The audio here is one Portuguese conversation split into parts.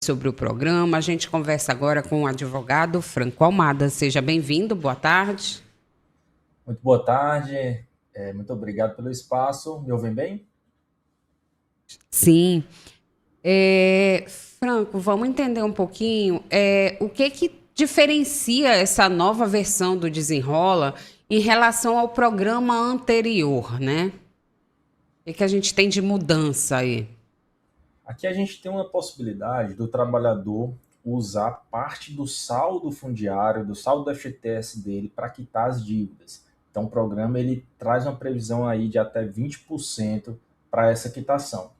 sobre o programa. A gente conversa agora com o advogado Franco Almada. Seja bem-vindo, boa tarde. Muito boa tarde, muito obrigado pelo espaço. Me ouvem bem? Sim. Franco, vamos entender um pouquinho o que diferencia essa nova versão do Desenrola em relação ao programa anterior, né? O que a gente tem de mudança aí? Aqui a gente tem uma possibilidade do trabalhador usar parte do saldo fundiário, do saldo do FGTS dele para quitar as dívidas. Então o programa ele traz uma previsão aí de até 20% para essa quitação.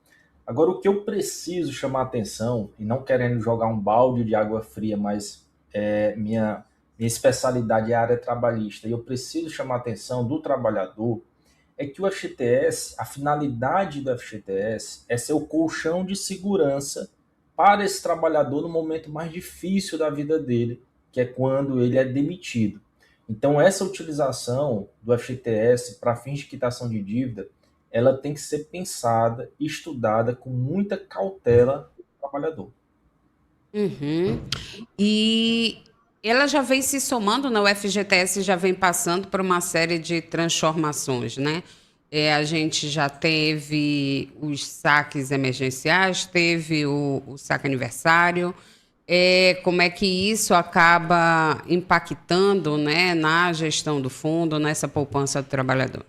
Agora o que eu preciso chamar a atenção, e não querendo jogar um balde de água fria, mas minha especialidade é a área trabalhista, e eu preciso chamar a atenção do trabalhador é que o FGTS, a finalidade do FGTS é ser o colchão de segurança para esse trabalhador no momento mais difícil da vida dele, que é quando ele é demitido. Então, essa utilização do FGTS para fins de quitação de dívida, ela tem que ser pensada e estudada com muita cautela do trabalhador. Uhum. E ela já vem se somando, né? O FGTS já vem passando por uma série de transformações, né? A gente já teve os saques emergenciais, teve o saque aniversário. Como é que isso acaba impactando, né, na gestão do fundo, nessa poupança do trabalhador?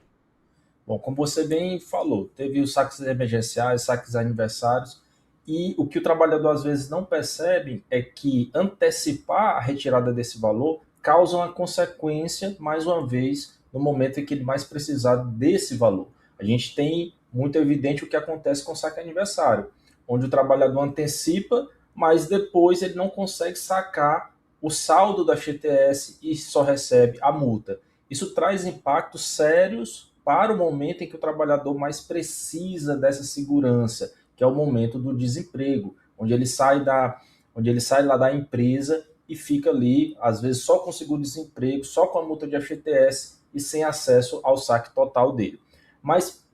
Bom, como você bem falou, teve os saques emergenciais, saques aniversários, e o que o trabalhador às vezes não percebe é que antecipar a retirada desse valor causa uma consequência, mais uma vez, no momento em que ele mais precisar desse valor. A gente tem muito evidente o que acontece com o saque aniversário, onde o trabalhador antecipa, mas depois ele não consegue sacar o saldo da FGTS e só recebe a multa. Isso traz impactos sérios para o momento em que o trabalhador mais precisa dessa segurança, que é o momento do desemprego, onde ele sai lá da empresa e fica ali, às vezes, só com seguro-desemprego, só com a multa de FGTS e sem acesso ao saque total dele. Mas,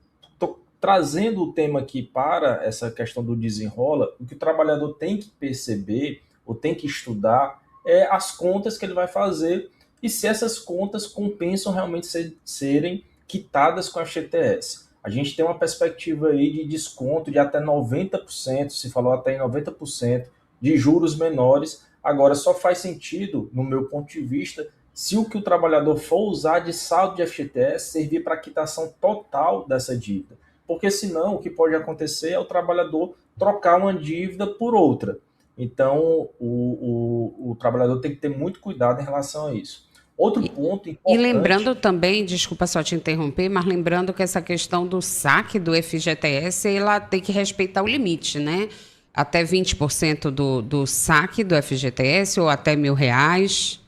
trazendo o tema aqui para essa questão do desenrola, o que o trabalhador tem que perceber, ou tem que estudar, é as contas que ele vai fazer e se essas contas compensam realmente serem quitadas com a FGTS. A gente tem uma perspectiva aí de desconto de até 90%, se falou até em 90%, de juros menores. Agora, só faz sentido, no meu ponto de vista, se o que o trabalhador for usar de saldo de FGTS servir para a quitação total dessa dívida. Porque senão o que pode acontecer é o trabalhador trocar uma dívida por outra. Então, o trabalhador tem que ter muito cuidado em relação a isso. Outro ponto E importante. lembrando também, desculpa só te interromper, mas lembrando que essa questão do saque do FGTS, ela tem que respeitar o limite, né? Até 20% do saque do FGTS ou até R$ 1.000.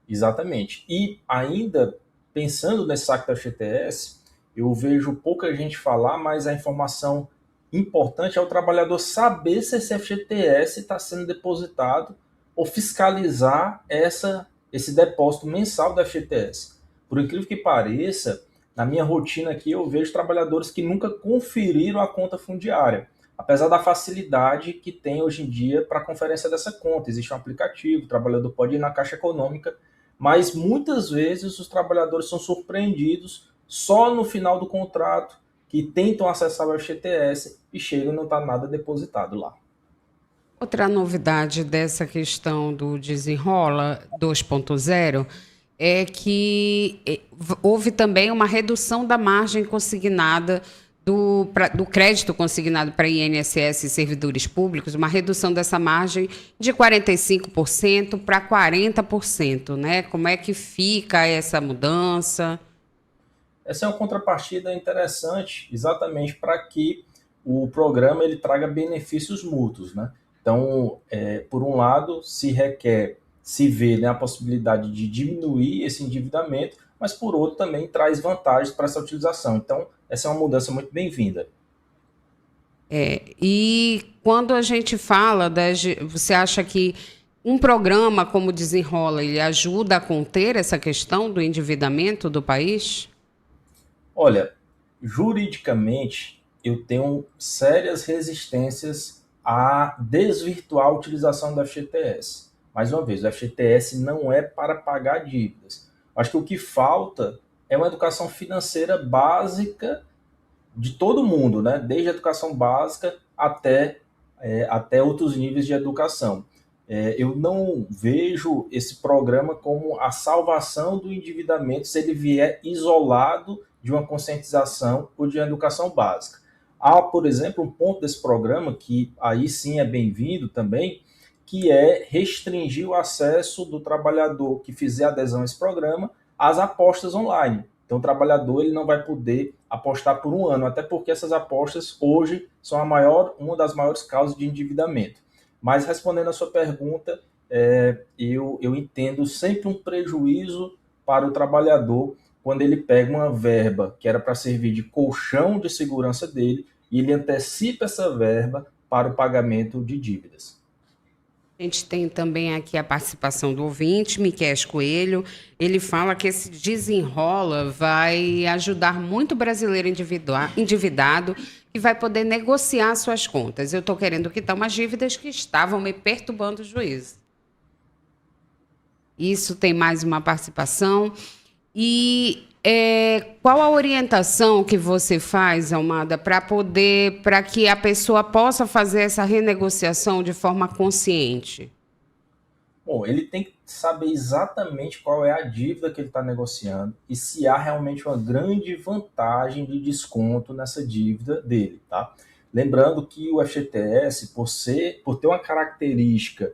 Exatamente. E ainda, pensando nesse saque da FGTS, eu vejo pouca gente falar, mas a informação importante é o trabalhador saber se esse FGTS está sendo depositado ou fiscalizar esse depósito mensal da FGTS. Por incrível que pareça, na minha rotina aqui eu vejo trabalhadores que nunca conferiram a conta fundiária, apesar da facilidade que tem hoje em dia para a conferência dessa conta. Existe um aplicativo, o trabalhador pode ir na Caixa Econômica, mas muitas vezes os trabalhadores são surpreendidos só no final do contrato, que tentam acessar o FGTS e chegam e não está nada depositado lá. Outra novidade dessa questão do Desenrola 2.0 é que houve também uma redução da margem consignada do crédito consignado para INSS e servidores públicos, uma redução dessa margem de 45% para 40%, né? Como é que fica essa mudança? Essa é uma contrapartida interessante, exatamente para que o programa ele traga benefícios mútuos, né? Então, por um lado, se vê, né, a possibilidade de diminuir esse endividamento, mas por outro também traz vantagens para essa utilização. Então, essa é uma mudança muito bem-vinda. E quando a gente fala, você acha que um programa como o Desenrola, ele ajuda a conter essa questão do endividamento do país? Olha, juridicamente, eu tenho sérias resistências a desvirtuar a utilização do FGTS. Mais uma vez, o FGTS não é para pagar dívidas. Acho que o que falta é uma educação financeira básica de todo mundo, né? Desde a educação básica até outros níveis de educação. Eu não vejo esse programa como a salvação do endividamento se ele vier isolado de uma conscientização ou de uma educação básica. Há, por exemplo, um ponto desse programa que aí sim é bem-vindo também, que é restringir o acesso do trabalhador que fizer adesão a esse programa às apostas online. Então, o trabalhador ele não vai poder apostar por um ano, até porque essas apostas hoje são uma das maiores causas de endividamento. Mas, respondendo a sua pergunta, eu entendo sempre um prejuízo para o trabalhador quando ele pega uma verba que era para servir de colchão de segurança dele e ele antecipa essa verba para o pagamento de dívidas. A gente tem também aqui a participação do ouvinte, Miquel Coelho. Ele fala que esse desenrola vai ajudar muito o brasileiro endividado e vai poder negociar suas contas. Eu estou querendo quitar umas dívidas que estavam me perturbando o juízo. Isso tem mais uma participação. E qual a orientação que você faz, Almada, para que a pessoa possa fazer essa renegociação de forma consciente? Bom, ele tem que saber exatamente qual é a dívida que ele está negociando e se há realmente uma grande vantagem de desconto nessa dívida dele, tá? Lembrando que o FGTS, por ter uma característica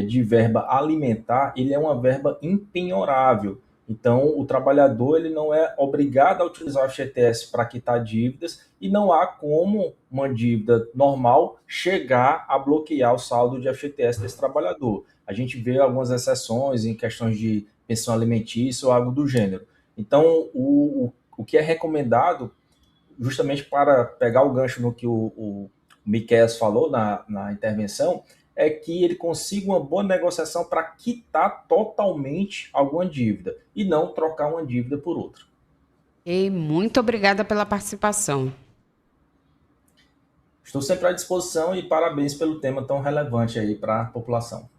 de verba alimentar, ele é uma verba impenhorável. Então, o trabalhador ele não é obrigado a utilizar o FGTS para quitar dívidas e não há como uma dívida normal chegar a bloquear o saldo de FGTS desse trabalhador. A gente vê algumas exceções em questões de pensão alimentícia ou algo do gênero. Então, o que é recomendado, justamente para pegar o gancho no que o Miquel falou na intervenção, é que ele consiga uma boa negociação para quitar totalmente alguma dívida e não trocar uma dívida por outra. E muito obrigada pela participação. Estou sempre à disposição e parabéns pelo tema tão relevante aí para a população.